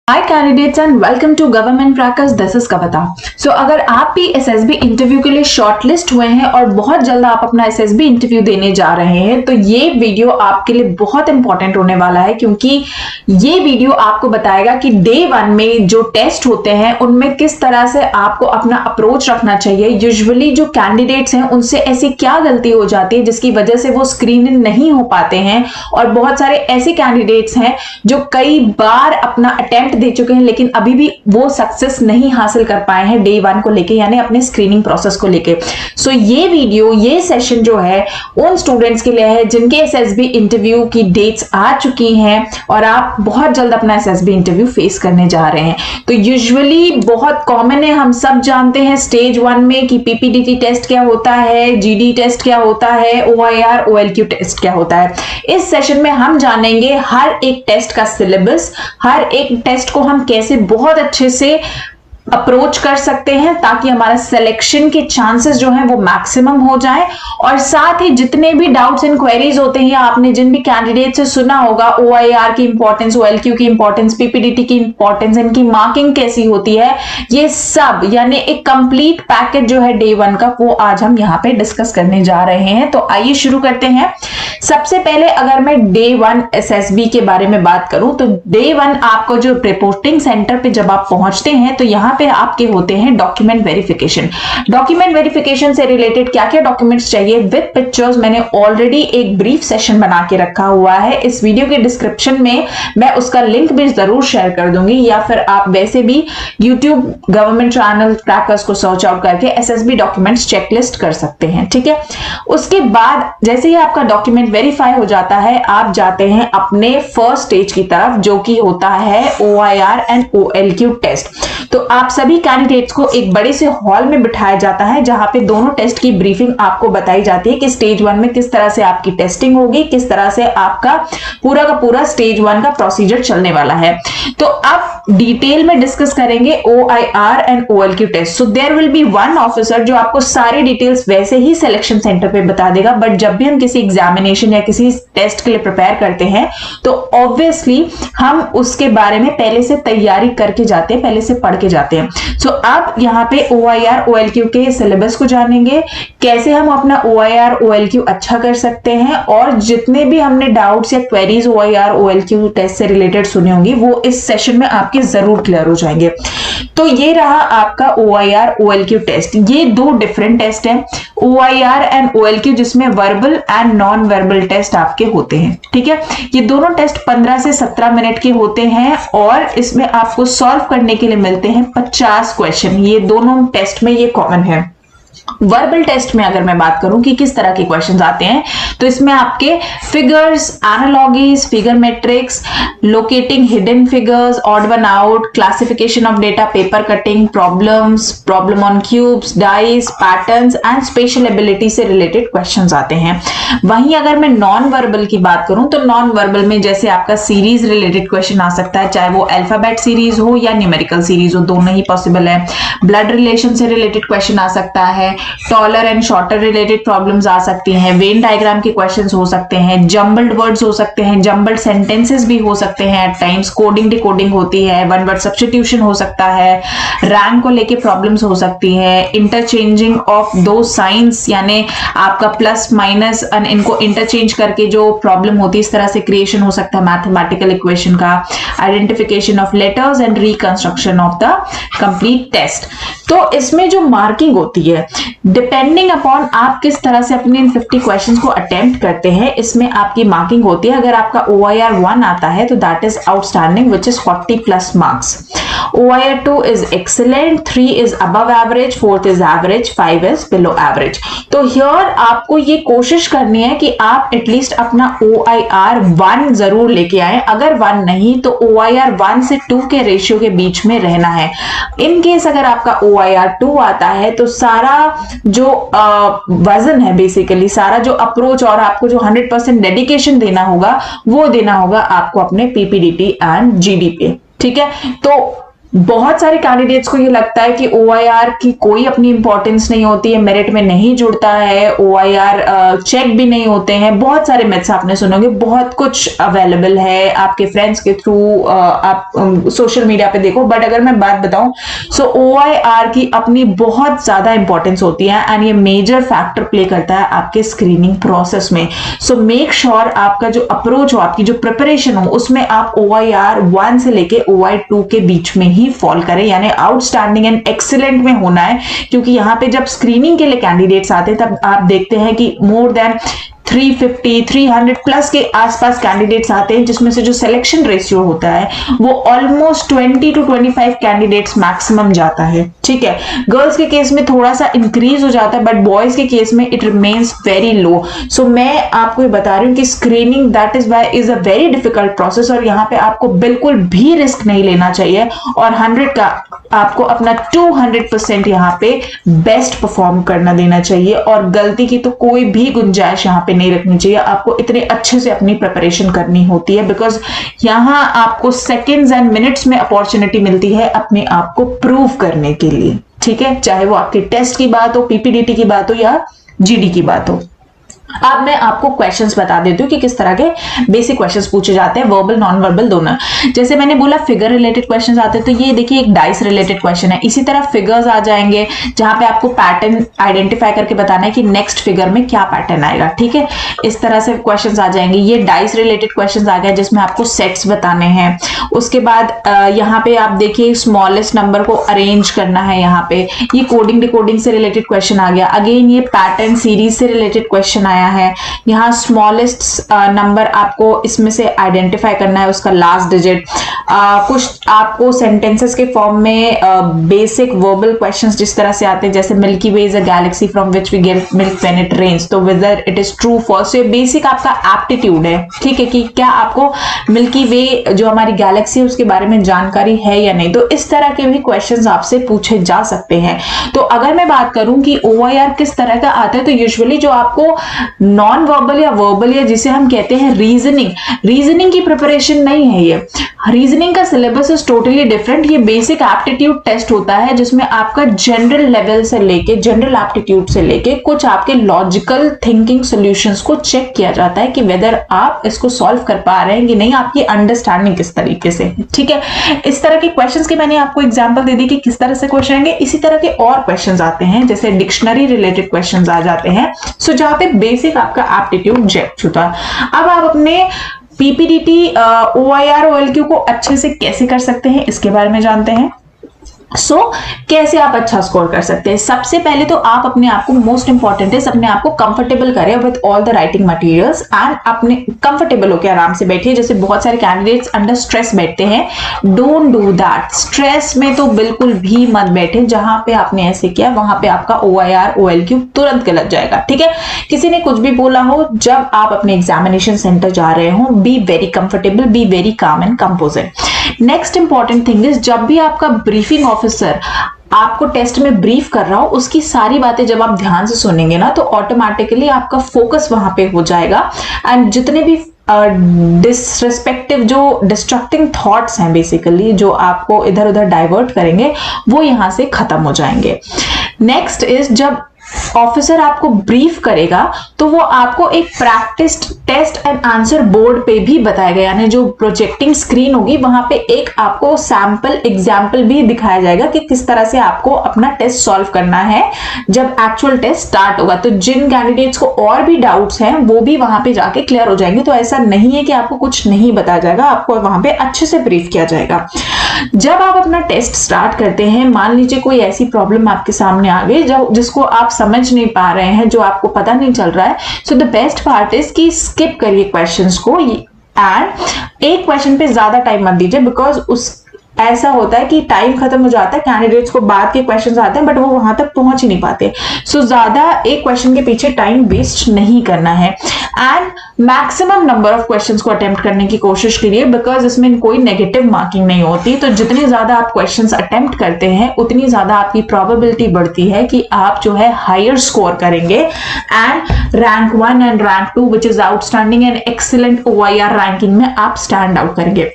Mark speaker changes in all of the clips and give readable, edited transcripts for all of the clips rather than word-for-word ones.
Speaker 1: Hi candidates and welcome to Government Crackers. This is Kavita. So अगर आप भी SSB interview के लिए शॉर्टलिस्ट हुए हैं और बहुत जल्द आप अपना एसएसबी इंटरव्यू देने जा रहे हैं तो ये वीडियो आपके लिए बहुत इंपॉर्टेंट होने वाला है, क्योंकि ये वीडियो आपको बताएगा कि डे 1 में जो टेस्ट होते हैं उनमें किस तरह से आपको अपना अप्रोच रखना चाहिए। यूजुअली जो कैंडिडेट्स हैं उनसे ऐसी क्या गलती हो जाती है जिसकी वजह से वो स्क्रीनिंग नहीं हो पाते हैं, और बहुत सारे ऐसे कैंडिडेट्स हैं जो कई बार अपना अटेम्प्ट दे चुके हैं लेकिन अभी भी वो सक्सेस नहीं हासिल कर पाए हैं डे 1 को लेके, यानी अपने स्क्रीनिंग प्रोसेस को लेके। सो ये वीडियो, ये सेशन जो है उन स्टूडेंट्स के लिए है जिनके एसएसबी इंटरव्यू की डेट्स आ चुकी हैं और आप बहुत जल्द अपना एसएसबी इंटरव्यू फेस करने जा रहे हैं। तो यूजुअली बहुत कॉमन है, हम सब जानते हैं स्टेज 1 में कि पीपीडीटी टेस्ट क्या होता है, जीडी टेस्ट क्या होता है, ओआईआर ओएलक्यू टेस्ट क्या होता है। इस सेशन में हम जानेंगे हर एक टेस्ट का सिलेबस, हर एक टेस्ट को हम कैसे बहुत अच्छे से अप्रोच कर सकते हैं ताकि हमारा सिलेक्शन के चांसेस जो हैं वो मैक्सिमम हो जाए। और साथ ही जितने भी डाउट्स एंड क्वेरीज होते हैं, आपने जिन भी कैंडिडेट से सुना होगा ओआईआर की इंपॉर्टेंस, ओएलक्यू की इंपॉर्टेंस, पीपीडीटी की इंपॉर्टेंस, इनकी मार्किंग कैसी होती है, ये सब यानी एक कंप्लीट पैकेज जो है डे 1 का, वो आज हम यहाँ पे डिस्कस करने जा रहे हैं। तो आइए शुरू करते हैं। सबसे पहले अगर मैं डे 1 एसएसबी के बारे में बात करूं तो डे 1 आपको जो रिपोर्टिंग सेंटर पे जब आप पहुंचते हैं तो यहाँ पे आपके होते हैं डॉक्यूमेंट वेरिफिकेशन। डॉक्यूमेंट वेरिफिकेशन से रिलेटेड क्या क्या डॉक्यूमेंट्स चाहिए विद पिक्चर्स मैंने ऑलरेडी एक ब्रीफ सेशन बना के रखा हुआ है। इस वीडियो के डिस्क्रिप्शन में मैं उसका लिंक भी जरूर शेयर कर दूंगी, या फिर आप वैसे भी यूट्यूब गवर्नमेंट चैनल क्रैकर्स को सर्च आउट करके एसएसबी डॉक्यूमेंट्स चेकलिस्ट कर सकते हैं। ठीक है, उसके बाद जैसे ही आपका डॉक्यूमेंट वेरीफाई हो जाता है, आप जाते हैं अपने फर्स्ट स्टेज की तरफ, जो कि होता है ओआईआर एंड ओएलक्यू टेस्ट। तो आप सभी कैंडिडेट्स को एक बड़े से हॉल में बिठाया जाता है जहां पे दोनों टेस्ट की ब्रीफिंग आपको बताई जाती है कि स्टेज 1 में किस तरह से आपकी टेस्टिंग होगी, किस तरह से आपका पूरा का पूरा स्टेज 1 का प्रोसीजर चलने वाला है। तो अब डिटेल में डिस्कस करेंगे OIR and OLQ test. So there will be one officer जो आपको सारी डिटेल्स वैसे ही सिलेक्शन सेंटर पे बता देगा, बट जब भी हम किसी एग्जामिनेशन या किसी टेस्ट के लिए प्रिपेयर करते हैं तो ऑब्वियसली हम उसके बारे में पहले से तैयारी करके जाते हैं, पहले से पढ़ के जाते हैं। सो अब यहाँ पे ओआईआर ओएलक्यू के सिलेबस को जानेंगे, कैसे हम अपना ओआईआर ओएलक्यू अच्छा कर सकते हैं, और जितने भी हमने डाउट्स या क्वेरीज ओआईआर ओएलक्यू टेस्ट से रिलेटेड सुनी होंगी वो इस सेशन में आपके जरूर क्लियर हो जाएंगे। तो ये रहा आपका ओआईआर ओएलक्यू टेस्ट। ये दो डिफरेंट टेस्ट हैं, ओआईआर एंड ओएलक्यू, जिसमें verbal and non verbal test आपके होते हैं। ठीक है, ये दोनों टेस्ट 15 से 17 मिनट के होते हैं और इसमें आपको सॉल्व करने के लिए मिलते हैं 50 क्वेश्चन। ये दोनों टेस्ट में ये कॉमन है। वर्बल टेस्ट में अगर मैं बात करूं कि किस तरह के क्वेश्चंस आते हैं, तो इसमें आपके figures, analogies, figure matrix, locating hidden figures, odd one out, classification of data, paper cutting, problems, problem on cubes, dice, patterns and special ability से रिलेटेड क्वेश्चंस आते हैं। वहीं अगर मैं नॉन वर्बल की बात करूं तो नॉन वर्बल में जैसे आपका सीरीज रिलेटेड क्वेश्चन आ सकता है, चाहे वो अल्फाबेट सीरीज हो या न्यूमेरिकल सीरीज हो, दोनों ही पॉसिबल है। ब्लड रिलेशन से रिलेटेड क्वेश्चन आ सकता है, taller and shorter related problems आ सकती हैं, वेन डायग्राम के क्वेश्चंस हो सकते हैं, जंबल्ड वर्ड्स हो सकते हैं, जंबल्ड सेंटेंसेस भी हो सकते हैं एट टाइम्स, कोडिंग डिकोडिंग होती है, वन वर्ड सब्स्टिट्यूशन हो सकता है, रैंक को लेके प्रॉब्लम्स हो सकती है, इंटरचेंजिंग ऑफ दो साइंस यानी आपका प्लस माइनस इनको इंटरचेंज करके जो प्रॉब्लम होती है, इस तरह से क्रिएशन हो सकता है मैथमेटिकल इक्वेशन का, identification of letters and reconstruction of the complete test. तो इसमें जो मार्किंग होती है डिपेंडिंग अपॉन आप किस तरह से अपने इन 50 क्वेश्चंस को अटेम्प्ट करते हैं, इसमें आपकी मार्किंग होती है। अगर आपका OIR 1 आता है तो that is outstanding which is 40 plus marks, OIR 2 is excellent, 3 is above average, 4 is average, 5 is below average. तो हियर आपको ये कोशिश करनी है कि आप एटलीस्ट अपना OIR 1 जरूर लेके आए। अगर 1 नहीं तो OIR 1 से 2 के रेशियो के बीच में रहना है। इन केस अगर आपका OIR 2 आता है तो सारा जो वजन है, बेसिकली सारा जो अप्रोच और आपको जो 100% डेडिकेशन देना होगा वो देना होगा आपको अपने पीपीडीटी एंड जीडी पे। ठीक है, तो बहुत सारे कैंडिडेट्स को ये लगता है कि OIR की कोई अपनी इंपॉर्टेंस नहीं होती है, मेरिट में नहीं जुड़ता है, OIR चेक भी नहीं होते हैं। बहुत सारे मिथ्स आपने सुनोगे, बहुत कुछ अवेलेबल है आपके फ्रेंड्स के थ्रू, आप सोशल मीडिया पे देखो। बट अगर मैं बात बताऊं, सो OIR की अपनी बहुत ज्यादा इंपॉर्टेंस होती है एंड ये मेजर फैक्टर प्ले करता है आपके स्क्रीनिंग प्रोसेस में। सो मेक श्योर आपका जो अप्रोच हो, आपकी जो प्रिपरेशन हो, उसमें आप OIR 1 से लेके OIR 2 के बीच में ही फॉल करें, यानी आउटस्टैंडिंग एंड एक्सीलेंट में होना है। क्योंकि यहाँ पे जब स्क्रीनिंग के लिए कैंडिडेट्स आते हैं तब आप देखते हैं कि मोर देन 350 300 प्लस के आसपास कैंडिडेट्स आते हैं, जिसमें से जो सिलेक्शन रेशियो होता है वो ऑलमोस्ट 20 to 25 कैंडिडेट्स मैक्सिमम जाता है। ठीक है, गर्ल्स के केस में थोड़ा सा इंक्रीज हो जाता है, बट बॉयज के केस में it remains very low. So मैं आपको ये बता रही हूँ कि screening that is why is a very difficult process, और यहाँ पे आपको बिल्कुल भी रिस्क नहीं लेना चाहिए और 100 का आपको अपना 200% यहाँ पे बेस्ट परफॉर्म करना देना चाहिए, और गलती की तो कोई भी गुंजाइश यहाँ पे नहीं रखनी चाहिए। आपको इतने अच्छे से अपनी प्रिपरेशन करनी होती है, बिकॉज यहाँ आपको सेकेंड्स एंड मिनट्स में अपॉर्चुनिटी मिलती है अपने आप को प्रूव करने के लिए। ठीक है, चाहे वो आपके टेस्ट की बात हो, PPDT की बात हो या GD की बात हो। अब मैं आपको क्वेश्चंस बता देती हूँ कि किस तरह के बेसिक क्वेश्चंस पूछे जाते हैं, वर्बल नॉन वर्बल दोनों। जैसे मैंने बोला फिगर रिलेटेड क्वेश्चंस आते हैं, तो ये देखिए एक डाइस रिलेटेड क्वेश्चन है। इसी तरह फिगर्स आ जाएंगे जहां पे आपको पैटर्न आइडेंटिफाई करके बताना है कि नेक्स्ट फिगर में क्या पैटर्न आएगा। ठीक है, इस तरह से क्वेश्चंस आ जाएंगे। ये डाइस रिलेटेड क्वेश्चंस आ गया जिसमें आपको सेट्स बताने हैं। उसके बाद यहाँ पे आप देखिए स्मॉलेस्ट नंबर को अरेंज करना है। यहाँ पे ये कोडिंग डिकोडिंग से रिलेटेड क्वेश्चन आ गया। अगेन ये पैटर्न सीरीज से रिलेटेड क्वेश्चन आया है। यहाँ स्मॉलेस्ट नंबर आपको इसमें से आइडेंटिफाई करना है, उसका लास्ट डिजिट। कुछ आपको सेंटेंसेस के फॉर्म में बेसिक वर्बल क्वेश्चंस जिस तरह से आते हैं, जैसे milky way is a galaxy from which we get milk when it rains, तो whether it is true false. ये बेसिक आपका एप्टीट्यूड है। ठीक है, कि क्या आपको मिल्की वे जो हमारी गैलेक्सी है उसके बारे में जानकारी है या नहीं। तो इस तरह के भी क्वेश्चंस आपसे पूछे जा सकते हैं। तो अगर मैं बात करूं कि OIR किस तरह का आता है, तो यूजुअली जो आपको नॉन वर्बल या वर्बल या जिसे हम कहते हैं रीजनिंग की प्रिपरेशन नहीं है। ये रीजनिंग का सिलेबस इज टोटली डिफरेंट। ये बेसिक एप्टीट्यूड टेस्ट होता है जिसमें आपका जनरल लेवल से लेके, जनरल एप्टीट्यूड से लेके कुछ आपके लॉजिकल थिंकिंग सॉल्यूशंस को चेक किया जाता है कि वेदर आप इसको सॉल्व कर पा रहे हैं कि नहीं, आपकी अंडरस्टैंडिंग किस तरीके से। ठीक है, इस तरह के क्वेश्चंस के मैंने आपको एग्जांपल दे दी कि किस तरह से क्वेश्चन आएंगे। इसी तरह के और क्वेश्चंस आते हैं, जैसे डिक्शनरी रिलेटेड क्वेश्चंस आ जाते हैं। सो जहां पे बेसिक आपका एप्टीट्यूड चेक होता है। अब आप अपने PPDT OIR OLQ को अच्छे से कैसे कर सकते हैं, इसके बारे में जानते हैं। कैसे आप अच्छा स्कोर कर सकते हैं। सबसे पहले तो आप अपने आप को, मोस्ट इंपॉर्टेंट है, अपने आप को कंफर्टेबल करें with all the writing materials and अपने कंफर्टेबल होकर आराम से बैठिए। जैसे बहुत सारे कैंडिडेट्स अंडर स्ट्रेस बैठते हैं, डोंट डू दैट। स्ट्रेस में तो बिल्कुल भी मत बैठे। जहां पे आपने ऐसे किया वहां पे आपका OIR OLQ तुरंत गलत जाएगा। ठीक है, किसी ने कुछ भी बोला हो, जब आप अपने एग्जामिनेशन सेंटर जा रहे हो, be very comfortable, be very calm and composed. Next important thing is, जब भी आपका ब्रीफिंग ऑफिसर आपको टेस्ट में ब्रीफ कर रहा हो, उसकी सारी बातें जब आप ध्यान से सुनेंगे ना, तो ऑटोमेटिकली आपका फोकस वहां पे हो जाएगा एंड जितने भी डिसरिस्पेक्टिव जो डिस्ट्रक्टिंग थॉट्स हैं, बेसिकली जो आपको इधर उधर डाइवर्ट करेंगे, वो यहां से खत्म हो जाएंगे। नेक्स्ट इज, जब ऑफिसर आपको ब्रीफ करेगा तो वो आपको एक practice test and answer board पे भी बताएगा, यानी जो प्रोजेक्टिंग स्क्रीन होगी वहां पे एक आपको सैंपल एग्जाम्पल भी दिखाया जाएगा कि किस तरह से आपको अपना टेस्ट सॉल्व करना है जब एक्चुअल टेस्ट स्टार्ट होगा। तो जिन कैंडिडेट्स को और भी डाउट्स हैं वो भी वहां पे जाके क्लियर हो जाएंगे। तो ऐसा नहीं है कि आपको कुछ नहीं बताया जाएगा, आपको वहां पे अच्छे से ब्रीफ किया जाएगा। जब आप अपना टेस्ट स्टार्ट करते हैं, मान लीजिए कोई ऐसी प्रॉब्लम आपके सामने आ गई जिसको आप समझ नहीं पा रहे हैं, जो आपको पता नहीं चल रहा है, so the best part is कि स्किप करिए क्वेश्चंस को एंड एक क्वेश्चन पे ज्यादा टाइम मत दीजिए, बिकॉज उस ऐसा होता है कि टाइम खत्म हो जाता है, कैंडिडेट्स को बाद के क्वेश्चंस आते हैं बट वो वहां तक पहुंच ही नहीं पाते। सो ज्यादा एक क्वेश्चन के पीछे टाइम वेस्ट नहीं करना है and maximum number of questions को अटेम्प्ट करने की कोशिश करिए, बिकॉज इसमें कोई नेगेटिव मार्किंग नहीं होती। तो जितने ज्यादा आप क्वेश्चंस अटेम्प्ट करते हैं उतनी ज्यादा आपकी प्रोबेबिलिटी बढ़ती है कि आप जो है हायर स्कोर करेंगे and rank 1 and rank 2 which is outstanding and excellent OIR ranking में आप स्टैंड आउट करेंगे।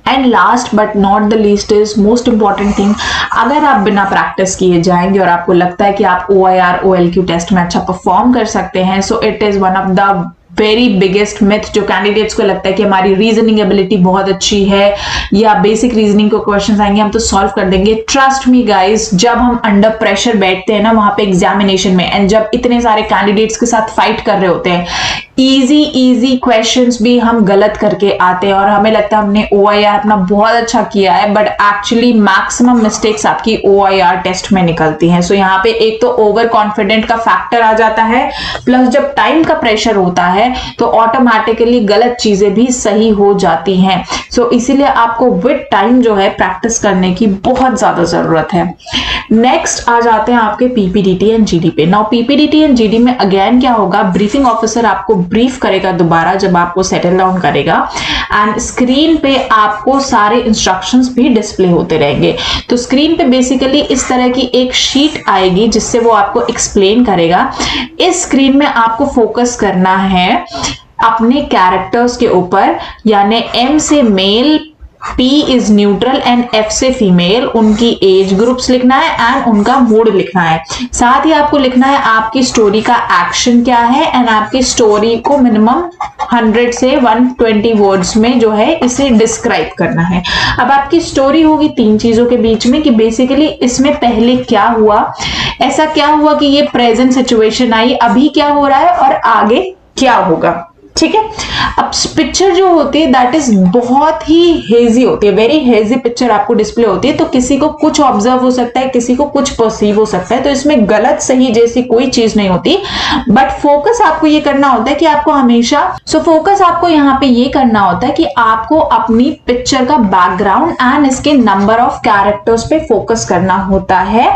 Speaker 1: And last but not the least is most important thing, अगर आप बिना प्रैक्टिस किए जाएंगे और आपको लगता है कि आप OIR OLQ टेस्ट में अच्छा परफॉर्म कर सकते हैं, so it is one of the very biggest myth जो कैंडिडेट्स को लगता है कि हमारी रीजनिंग एबिलिटी बहुत अच्छी है या बेसिक रीजनिंग को क्वेश्चंस आएंगे हम तो सॉल्व कर देंगे। ट्रस्ट मी गाइस, जब हम अंडर प्रेशर बैठते हैं ना वहां पे एग्जामिनेशन में, एंड जब इतने सारे कैंडिडेट्स के साथ फाइट कर रहे होते हैं, इजी क्वेश्चंस भी हम गलत करके आते हैं और हमें लगता है हमने OIR अपना बहुत अच्छा किया है, बट एक्चुअली मैक्सिमम मिस्टेक्स आपकी OIR टेस्ट में निकलती हैं। सो यहाँ पे एक तो ओवर कॉन्फिडेंट का फैक्टर आ जाता है, प्लस जब टाइम का प्रेशर होता है तो ऑटोमेटिकली गलत चीजें भी सही हो जाती हैं। सो इसीलिए आपको विद टाइम जो है प्रैक्टिस करने की बहुत ज्यादा जरूरत है। नेक्स्ट आ जाते हैं आपके PPDT एंड GD पे। नाउ PPDT एंड GD में अगेन क्या होगा, ब्रीफिंग ऑफिसर आपको ब्रीफ करेगा दोबारा जब आपको सेटल डाउन करेगा, एंड स्क्रीन पे आपको सारे इंस्ट्रक्शंस भी डिस्प्ले होते रहेंगे। तो स्क्रीन पे बेसिकली इस तरह की एक शीट आएगी जिससे वो आपको एक्सप्लेन करेगा। इस स्क्रीन में आपको फोकस करना है अपने कैरेक्टर्स के ऊपर, यानी M से male, P is neutral and F से फीमेल, उनकी एज ग्रुप्स लिखना है एंड उनका मूड लिखना है। साथ ही आपको लिखना है आपकी स्टोरी का एक्शन क्या है, एंड आपकी स्टोरी को मिनिमम 100 से 120 वर्ड्स में जो है इसे डिस्क्राइब करना है। अब आपकी स्टोरी होगी 3 चीजों के बीच में कि बेसिकली इसमें पहले क्या हुआ, ऐसा क्या हुआ कि ये प्रेजेंट सिचुएशन आई, अभी क्या हो रहा है और आगे क्या होगा। ठीक है, अब पिक्चर जो होती है दैट इज बहुत ही हेजी होती है, वेरी हेजी पिक्चर आपको डिस्प्ले होती है। तो किसी को कुछ ऑब्जर्व हो सकता है, किसी को कुछ परसीव हो सकता है, तो इसमें गलत सही जैसी कोई चीज नहीं होती, बट फोकस आपको ये करना होता है कि आपको हमेशा फोकस आपको यहाँ पे ये करना होता है कि आपको अपनी पिक्चर का बैकग्राउंड एंड इसके नंबर ऑफ कैरेक्टर्स पे फोकस करना होता है,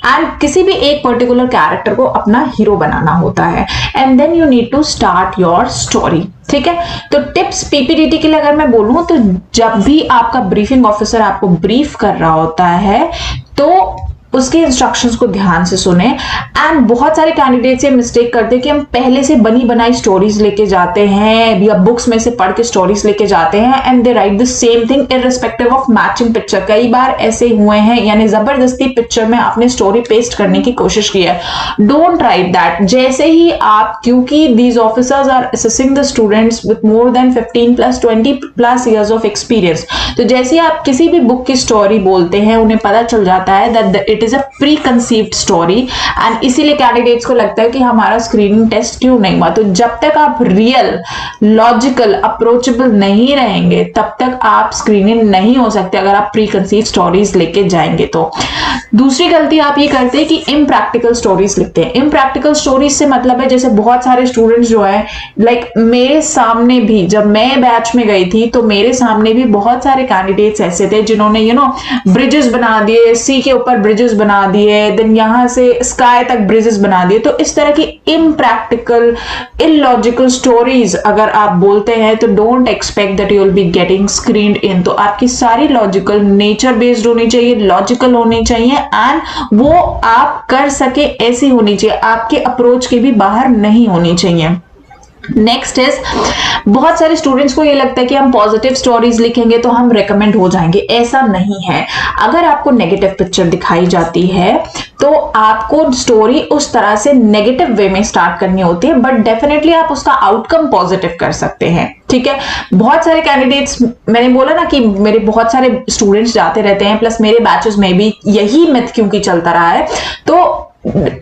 Speaker 1: एंड किसी भी एक पर्टिकुलर कैरेक्टर को अपना हीरो बनाना होता है, and then you need to start your story. ठीक है, तो टिप्स PPDT के लिए अगर मैं बोलूं तो जब भी आपका ब्रीफिंग ऑफिसर आपको ब्रीफ कर रहा होता है तो उसके इंस्ट्रक्शंस को ध्यान से सुने। एंड बहुत सारे कैंडिडेट्स ये मिस्टेक करते हैं कि हम पहले से बनी बनाई स्टोरीज लेके जाते हैं या बुक्स में से पढ़ के स्टोरीज लेके जाते हैं, and they right the same thing irrespective of matching picture. कई बार ऐसे हुए हैं, यानी जबरदस्ती पिक्चर में आपने स्टोरी पेस्ट करने की कोशिश की है। Don't write that. जैसे ही आप, क्योंकि these officers are assessing the students with more than 15 plus 20 plus years of experience, तो जैसे आप किसी भी बुक की स्टोरी बोलते हैं उन्हें पता चल जाता है that it is a pre conceived story, and इसीलिए कैंडिडेट्स को लगता है कि हमारा स्क्रीनिंग टेस्ट क्यों नहीं हुआ। तो जब तक आप रियल, लॉजिकल, अप्रोचेबल नहीं रहेंगे तब तक आप स्क्रीनिंग नहीं हो सकते अगर आप प्री कंसीव्ड स्टोरीज लेके जाएंगे। तो दूसरी गलती आप ये करते हैं कि इम्प्रैक्टिकल स्टोरीज लिखते हैं। इम्प्रैक्टिकल स्टोरीज से मतलब है, जैसे बहुत सारे स्टूडेंट्स जो है, लाइक मेरे सामने भी जब मैं बैच में गई थी तो मेरे सामने भी बहुत सारे कैंडिडेट्स ऐसे थे जिन्होंने ब्रिजेस बना दिए, सी के ऊपर ब्रिजेस बना दिए, देन यहां से स्काई तक ब्रिजेस बना दिए। तो इस तरह की इम्प्रैक्टिकल, इलॉजिकल स्टोरीज अगर आप बोलते हैं तो don't expect that you will be getting screened in. तो आपकी सारी लॉजिकल, नेचर बेस्ड होनी चाहिए, लॉजिकल होनी चाहिए, एंड वो आप कर सके ऐसी होनी चाहिए, आपके अप्रोच के भी बाहर नहीं होनी चाहिए। नेक्स्ट इज, बहुत सारे स्टूडेंट्स को ये लगता है कि हम पॉजिटिव स्टोरीज लिखेंगे तो हम रेकमेंड हो जाएंगे। ऐसा नहीं है। अगर आपको नेगेटिव पिक्चर दिखाई जाती है तो आपको स्टोरी उस तरह से नेगेटिव वे में स्टार्ट करनी होती है, बट डेफिनेटली आप उसका आउटकम पॉजिटिव कर सकते हैं। ठीक है, बहुत सारे कैंडिडेट्स, मैंने बोला ना कि मेरे बहुत सारे स्टूडेंट्स जाते रहते हैं, प्लस मेरे बैचेस में भी यही मिथ क्योंकि चलता रहा है। तो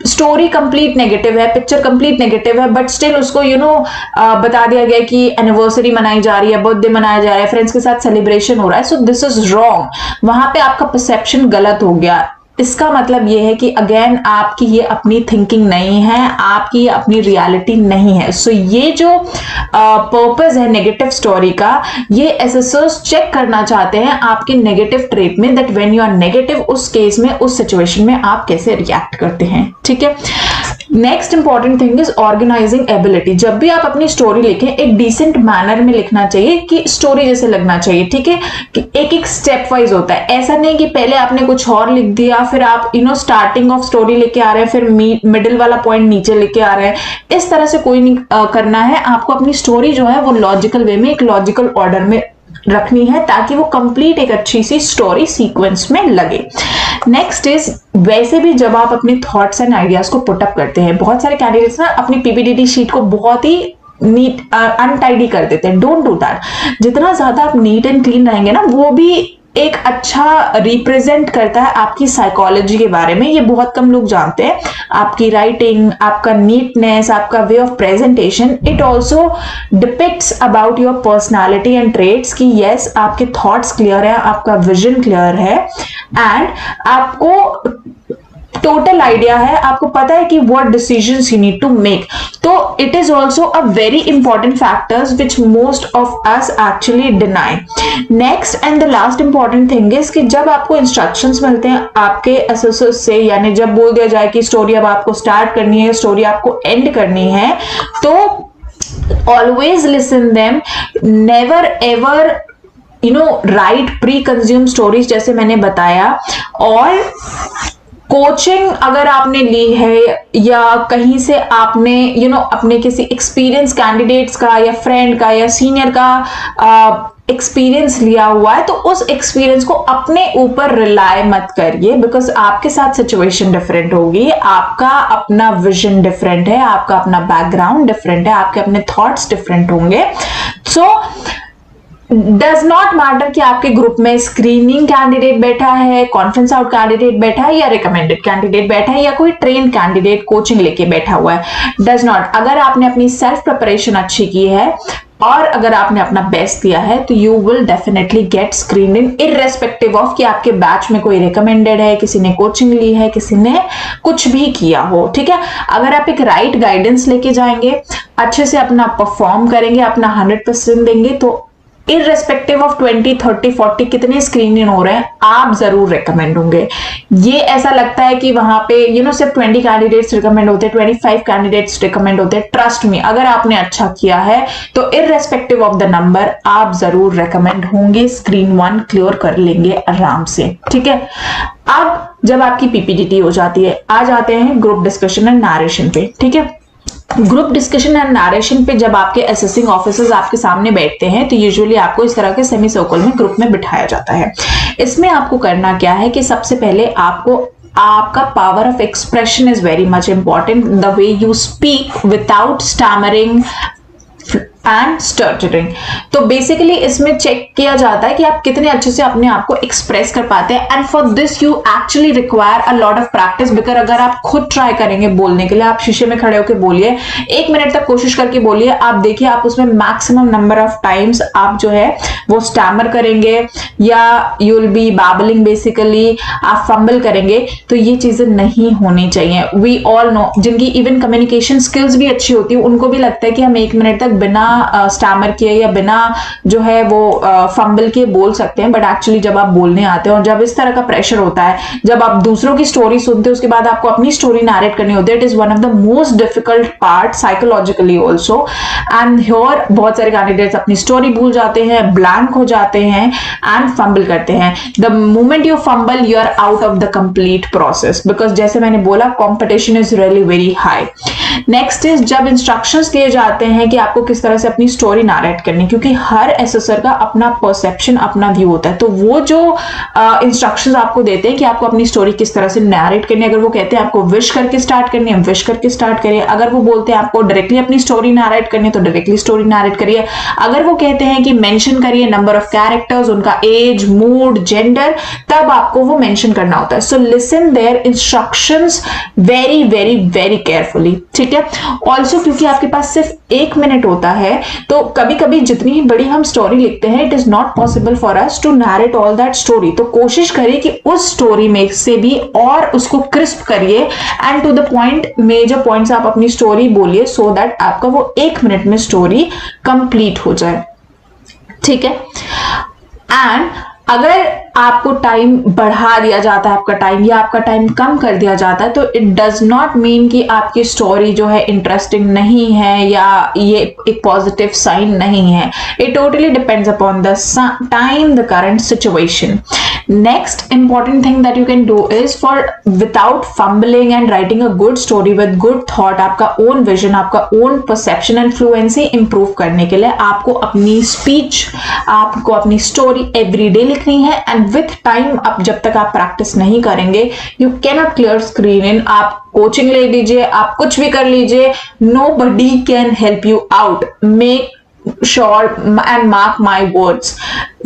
Speaker 1: स्टोरी कंप्लीट नेगेटिव है, पिक्चर कंप्लीट नेगेटिव है, बट स्टिल उसको बता दिया गया कि एनिवर्सरी मनाई जा रही है, बर्थडे मनाया जा रहा है, फ्रेंड्स के साथ सेलिब्रेशन हो रहा है। So this is wrong. वहां पे आपका परसेप्शन गलत हो गया। इसका मतलब ये है कि अगेन आपकी ये अपनी थिंकिंग नहीं है, आपकी ये अपनी रियलिटी नहीं है। सो ये जो पर्पस है नेगेटिव स्टोरी का, ये एसेसर्स चेक करना चाहते हैं आपके नेगेटिव ट्रेट में, that when you are negative, उस केस में, उस सिचुएशन में आप कैसे रिएक्ट करते हैं। ठीक है, next important thing is organising ability. जब भी आप अपनी स्टोरी लिखें एक डिसेंट मैनर में लिखना चाहिए कि स्टोरी जैसे लगना चाहिए। ठीक है, कि एक एक स्टेप वाइज होता है, ऐसा नहीं कि पहले आपने कुछ और लिख दिया फिर आप स्टार्टिंग ऑफ स्टोरी लेके आ रहे हैं फिर मिडिल वाला पॉइंट नीचे लेके आ रहे हैं। इस तरह से कोई नहीं करना है। आपको अपनी स्टोरी जो है वो लॉजिकल वे में, एक लॉजिकल ऑर्डर में रखनी है ताकि वो कंप्लीट एक अच्छी सी स्टोरी सीक्वेंस में लगे। नेक्स्ट इज, वैसे भी जब आप अपने थॉट्स एंड आइडियाज को पुटअप करते हैं, बहुत सारे कैंडिडेट्स ना अपनी पीपीटीटी शीट को बहुत ही नीट अनटाइडी कर देते हैं। Don't do that. जितना ज्यादा आप नीट एंड क्लीन रहेंगे ना, वो भी एक अच्छा रिप्रेजेंट करता है आपकी साइकोलॉजी के बारे में। ये बहुत कम लोग जानते हैं। आपकी राइटिंग, आपका नीटनेस, आपका way of presentation, it also depicts about your personality and traits कि यस आपके थॉट्स क्लियर है, आपका विजन क्लियर है एंड आपको टोटल आइडिया है, आपको पता है कि what decisions you need to make. तो it is also a very important factors which most of us actually deny. Next and the last important thing is कि जब आपको इंस्ट्रक्शंस मिलते हैं आपके एसोसिएट से, यानी जब बोल दिया जाए कि स्टोरी अब आपको स्टार्ट करनी है, स्टोरी आपको एंड करनी है, तो always listen them, never ever right pre consume stories जैसे मैंने बताया। और कोचिंग अगर आपने ली है या कहीं से आपने अपने किसी एक्सपीरियंस कैंडिडेट्स का या फ्रेंड का या सीनियर का एक्सपीरियंस लिया हुआ है, तो उस एक्सपीरियंस को अपने ऊपर रिलाय मत करिए, बिकॉज आपके साथ सिचुएशन डिफरेंट होगी, आपका अपना विजन डिफरेंट है, आपका अपना बैकग्राउंड डिफरेंट है, आपके अपने थॉट्स डिफरेंट होंगे। सो डज नॉट मैटर कि आपके ग्रुप में स्क्रीनिंग कैंडिडेट बैठा है, कॉन्फ्रेंस आउट कैंडिडेट बैठा है या रिकमेंडेड कैंडिडेट बैठा है या कोई ट्रेन कैंडिडेट कोचिंग लेके बैठा हुआ है। Does not. अगर आपने अपनी सेल्फ प्रिपरेशन अच्छी की है और अगर आपने अपना बेस्ट दिया है तो you will definitely get screen in, irrespective of कि आपके बैच में कोई रिकमेंडेड है, किसी ने कोचिंग ली है, किसी ने कुछ भी किया हो। ठीक है, अगर आप एक राइट गाइडेंस लेके जाएंगे, अच्छे से अपना परफॉर्म करेंगे, अपना 100% देंगे, तो इररेस्पेक्टिव ऑफ 20, 30, 40 कितने स्क्रीन इन हो रहे हैं, आप जरूर रिकमेंड होंगे। ये ऐसा लगता है कि वहां पे सिर्फ 20 कैंडिडेट्स रिकमेंड होते हैं, 25 कैंडिडेट्स रिकमेंड होते हैं। ट्रस्ट मी, अगर आपने अच्छा किया है तो इररेस्पेक्टिव ऑफ द नंबर आप जरूर रिकमेंड होंगे, स्क्रीन 1 क्लियर कर लेंगे आराम से। ठीक है, अब जब आपकी पीपीटीटी हो जाती है, आ जाते हैं ग्रुप डिस्कशन एंड नरेशन पे। ठीक है, ग्रुप डिस्कशन एंड नरेशन पे जब आपके असेसिंग ऑफिसर्स आपके सामने बैठते हैं तो यूजुअली आपको इस तरह के सेमी सर्कल में ग्रुप में बिठाया जाता है। इसमें आपको करना क्या है कि सबसे पहले आपका power of expression is very much important, the way you speak without stammering and stuttering. तो बेसिकली इसमें चेक किया जाता है कि आप कितने अच्छे से अपने आप को एक्सप्रेस कर पाते हैं and for this you actually require a lot of practice. Because अगर आप खुद ट्राई करेंगे बोलने के लिए, आप शीशे में खड़े होकर बोलिए, 1 मिनट तक कोशिश करके बोलिए, आप देखिए आप उसमें मैक्सिमम नंबर ऑफ टाइम्स आप जो है वो स्टैमर करेंगे या you will B babbling, basically आप फंबल करेंगे। तो ये चीजें नहीं होनी चाहिए। वी ऑल नो, जिनकी इवन कम्युनिकेशन स्किल्स भी अच्छी होती है, उनको भी लगता है कि हम 1 मिनट तक बिना स्टैमर किए या बिना जो है वो फंबल के बोल सकते हैं। बट एक्चुअली जब आप बोलने आते हैं और जब इस तरह का प्रेशर होता है, जब आप दूसरों की स्टोरी सुनते हैं उसके बाद आपको अपनी स्टोरी नरेट करनी होती है, it is one of the most difficult part psychologically also. And here बहुत सारे कैंडिडेट्स अपनी स्टोरी भूल जाते हैं, ब्लैंक हो जाते हैं एंड फंबल करते हैं। The moment you fumble you are out of the complete process, because जैसे मैंने बोला competition is really very high. Next is जब इंस्ट्रक्शंस दिए जाते हैं कि आपको किस तरह से अपनी स्टोरी नरेट करनी, क्योंकि हर एसेसर का अपना परसेप्शन, अपना व्यू होता है। तो वो जो इंस्ट्रक्शंस आपको देते हैं कि आपको अपनी स्टोरी किस तरह से नरेट करनी है, अगर वो कहते हैं आपको विश करके स्टार्ट करनी है, विश करके स्टार्ट करिए। अगर वो बोलते हैं आपको डायरेक्टली अपनी स्टोरी नरेट करनी है तो डायरेक्टली स्टोरी नरेट करिए। अगर वो कहते हैं कि मेंशन करिए नंबर ऑफ कैरेक्टर्स, उनका एज, मूड, जेंडर, तब आपको वो मेंशन करना होता है। So listen there instructions very very very carefully. ठीक है, ऑल्सो क्योंकि आपके पास सिर्फ 1 मिनट होता है, तो कभी कभी जितनी ही बड़ी हम स्टोरी लिखते हैं, it is not possible for us to narrate all that story. तो कोशिश करिए कि उस स्टोरी में से भी और उसको क्रिस्प करिए and to the point, major points आप अपनी स्टोरी बोलिए, सो दैट आपका वो 1 मिनट में स्टोरी कंप्लीट हो जाए। ठीक है, एंड अगर आपको टाइम बढ़ा दिया जाता है आपका टाइम, या आपका टाइम कम कर दिया जाता है, तो इट डज नॉट मीन कि आपकी स्टोरी जो है इंटरेस्टिंग नहीं है या ये एक पॉजिटिव साइन नहीं है. It totally depends upon the time, the current situation. Next important thing that you can do is for without fumbling and writing a good story with good thought, आपका own vision, आपका own perception and fluency improve करने के लिए आपको अपनी speech, आपको अपनी story everyday लिखनी है. and with time, अब जब तक आप practice नहीं करेंगे, you cannot clear screen in. आप कोचिंग ले लीजिए, आप कुछ भी कर लीजिए, nobody can help you out. Make sure and mark my words,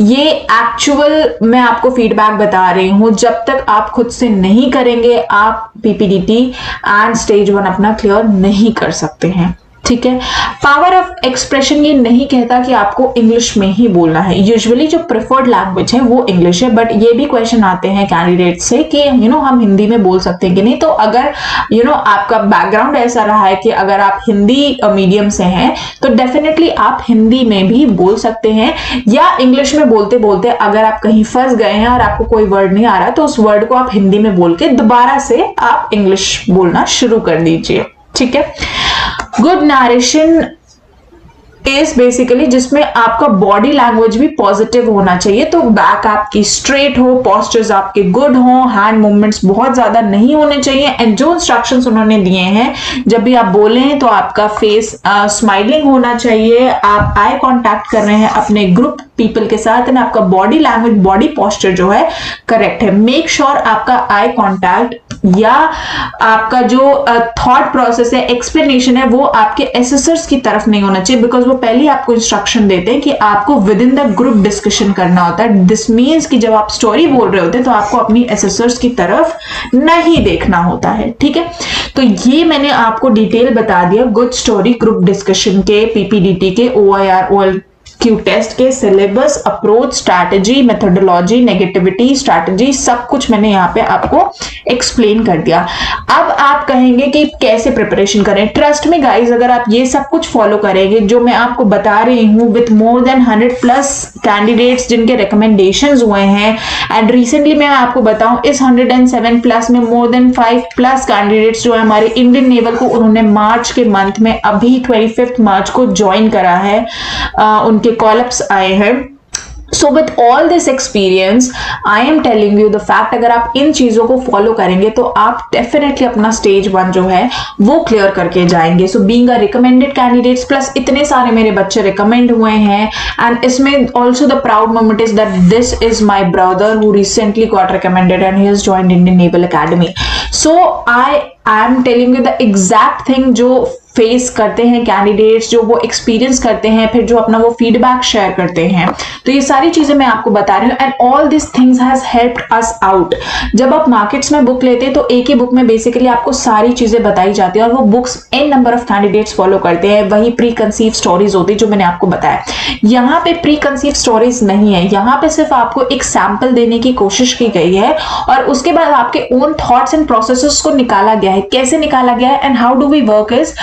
Speaker 1: ये एक्चुअल मैं आपको फीडबैक बता रही हूं. जब तक आप खुद से नहीं करेंगे, आप पीपीडीटी एंड स्टेज 1 अपना क्लियर नहीं कर सकते हैं. ठीक है. पावर ऑफ एक्सप्रेशन ये नहीं कहता कि आपको इंग्लिश में ही बोलना है. यूजुअली जो प्रेफर्ड लैंग्वेज है वो इंग्लिश है, बट ये भी क्वेश्चन आते हैं कैंडिडेट से कि हम हिंदी में बोल सकते हैं कि नहीं. तो अगर आपका बैकग्राउंड ऐसा रहा है कि अगर आप हिंदी मीडियम से हैं तो डेफिनेटली आप हिंदी में भी बोल सकते हैं, या इंग्लिश में बोलते बोलते अगर आप कहीं फंस गए हैं और आपको कोई वर्ड नहीं आ रहा तो उस वर्ड को आप हिंदी में बोल के दोबारा से आप इंग्लिश बोलना शुरू कर दीजिए. ठीक है. गुड नरेशन इज बेसिकली जिसमें आपका बॉडी लैंग्वेज भी पॉजिटिव होना चाहिए. तो बैक आपकी स्ट्रेट हो, पोस्चर्स आपके गुड हो, हैंड मूवमेंट्स बहुत ज्यादा नहीं होने चाहिए. एंड जो इंस्ट्रक्शंस उन्होंने दिए हैं, जब भी आप बोले तो आपका फेस स्माइलिंग होना चाहिए, आप आई कांटेक्ट कर रहे हैं अपने ग्रुप पीपल के साथ, एंड आपका बॉडी लैंग्वेज, बॉडी पोस्चर जो है करेक्ट है. मेक श्योर आपका आई कांटेक्ट या आपका जो थॉट प्रोसेस है, एक्सप्लेनेशन है, वो आपके एसेसर्स की तरफ नहीं होना चाहिए, बिकॉज वो पहले ही आपको इंस्ट्रक्शन देते हैं कि आपको with in the group discussion करना होता है. दिस मीन्स कि जब आप स्टोरी बोल रहे होते हैं तो आपको अपनी एसेसर्स की तरफ नहीं देखना होता है. ठीक है. तो ये मैंने आपको डिटेल बता दिया गुड स्टोरी, ग्रुप डिस्कशन के, पीपीडीटी के, OIR OLQ टेस्ट के syllabus, approach, strategy, methodology, negativity strategy, सब कुछ मैंने यहाँ पे आपको एक्सप्लेन कर दिया. अब आप कहेंगे कि कैसे प्रिपरेशन करें. ट्रस्ट में गाइज, अगर आप ये सब कुछ फॉलो करेंगे जो मैं आपको बता रही हूँ, विथ मोर देन 100+ कैंडिडेट्स जिनके रिकमेंडेशंस हुए हैं, एंड रिसेंटली मैं आपको बताऊं इस 107+ में मोर देन 5+ कैंडिडेट्स जो है हमारे इंडियन नेवल को, उन्होंने मार्च के मंथ में अभी 25 मार्च को ज्वाइन करा है, उनके कॉलअप्स आए हैं. So with all this experience, I am telling you the fact, अगर आप इन चीजों को फॉलो करेंगे तो आप डेफिनेटली अपना स्टेज 1 जो है वो क्लियर करके जाएंगे. So being a recommended candidates, plus इतने सारे मेरे बच्चे रिकमेंड हुए हैं, एंड इसमें also the proud moment is that this is my brother who recently got recommended and he has joined Indian naval academy. So I am telling you the exact thing जो face करते हैं candidates, जो वो experience करते हैं, फिर जो अपना वो फीडबैक शेयर करते हैं. तो ये सारी चीजें मैं आपको बता रही हूँ, and all this things has helped us out. जब आप मार्केट्स में बुक लेते हैं तो एक ही बुक में बेसिकली आपको सारी चीजें बताई जाती है, और वो books an number of candidates follow करते हैं. वही प्री कंसीव स्टोरीज होती है जो मैंने आपको बताया. यहाँ पे प्री कंसीव स्टोरीज नहीं है, यहाँ पे सिर्फ आपको एक सैंपल देने की कोशिश की गई है, और उसके बाद आपके ओन थॉट्स एंड प्रोसेसेस को निकाला गया है. कैसे निकाला गया है and how do we work is,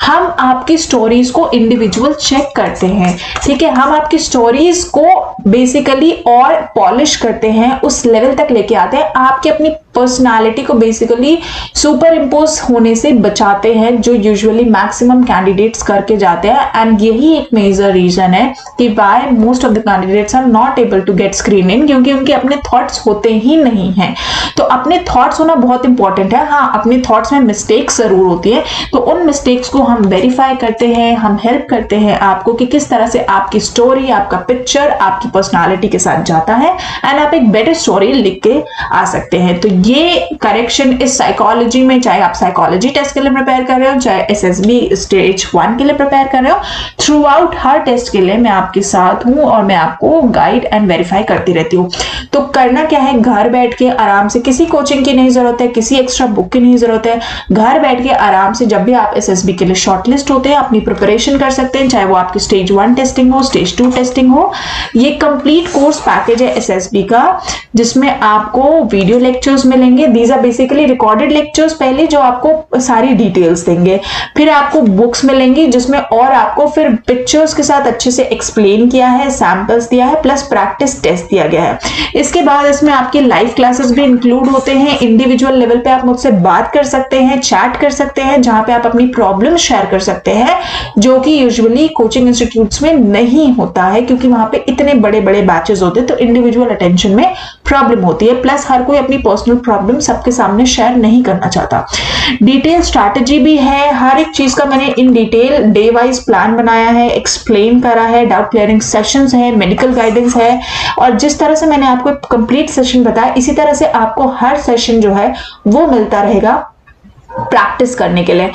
Speaker 1: हम आपकी स्टोरीज को इंडिविजुअल चेक करते हैं. ठीक है. हम आपकी स्टोरीज को बेसिकली और पॉलिश करते हैं, उस लेवल तक लेके आते हैं, आपकी अपनी पर्सनालिटी को बेसिकली सुपर इम्पोज होने से बचाते हैं, जो यूजुअली मैक्सिमम कैंडिडेट्स करके जाते हैं. एंड यही एक मेजर रीजन है कि why most of the candidates are not able to get screen in, क्योंकि उनके अपने थॉट्स होते ही नहीं हैं. तो अपने थॉट्स होना बहुत इंपॉर्टेंट है. हाँ, अपने थॉट्स में मिस्टेक्स जरूर होती है, तो उन मिस्टेक्स को हम वेरीफाई करते हैं, हम हेल्प करते हैं आपको कि किस तरह से आपकी स्टोरी, आपका पिक्चर आपकी पर्सनालिटी के साथ जाता है, एंड आप एक बेटर स्टोरी लिख के आ सकते हैं. तो ये करेक्शन इस साइकोलॉजी में, चाहे आप साइकोलॉजी टेस्ट के लिए प्रिपेयर कर रहे हो, चाहे SSB स्टेज 1 के लिए प्रिपेयर कर रहे हो, थ्रू आउट हर टेस्ट के लिए मैं आपके साथ हूं और मैं आपको गाइड एंड वेरीफाई करती रहती हूँ. तो करना क्या है, घर बैठ के आराम से, किसी कोचिंग की नहीं जरूरत है, किसी एक्स्ट्रा बुक की नहीं जरूरत है, घर बैठ के आराम से जब भी आप SSB के लिए शॉर्टलिस्ट होते हैं, अपनी प्रिपरेशन कर सकते हैं, चाहे वो आपकी स्टेज 1 टेस्टिंग हो, स्टेज 2 टेस्टिंग हो। ये कंप्लीट कोर्स पैकेज है एसएसबी का, जिसमें आपको वीडियो लेक्चर्स मिलेंगे। These are basically recorded lectures पहले, जो आपको सारी डिटेल्स देंगे। फिर आपको बुक्स मिलेंगी जिसमें और आपको फिर पिक्चर्स के साथ अच्छे से एक्सप्लेन किया है, सैंपल्स दिया है, प्लस प्रैक्टिस टेस्ट दिया गया है। इसके बाद इसमें आपके लाइव क्लासेस भी इंक्लूड होते हैं। इंडिविजुअल लेवल पे आप मुझसे बात कर सकते हैं, चैट कर सकते हैं, जहां पे आप अपनी प्रॉब्लम शेयर कर सकते हैं, जो कि यूजुअली कोचिंग इंस्टीट्यूट्स में नहीं होता है, क्योंकि वहां पे इतने बड़े बड़े बैचेस होते हैं, तो इंडिविजुअल अटेंशन में प्रॉब्लम होती है। प्लस हर कोई अपनी पर्सनल प्रॉब्लम सबके सामने शेयर नहीं करना चाहता। डिटेल स्ट्रैटेजी भी है, हर एक चीज का मैंने in detail day wise plan बनाया है, एक्सप्लेन करा है, डाउट क्लियरिंग सेशंस है, मेडिकल गाइडेंस है। और जिस तरह से मैंने आपको कंप्लीट सेशन बताया, इसी तरह से आपको हर सेशन जो है वो मिलता रहेगा प्रैक्टिस करने के लिए।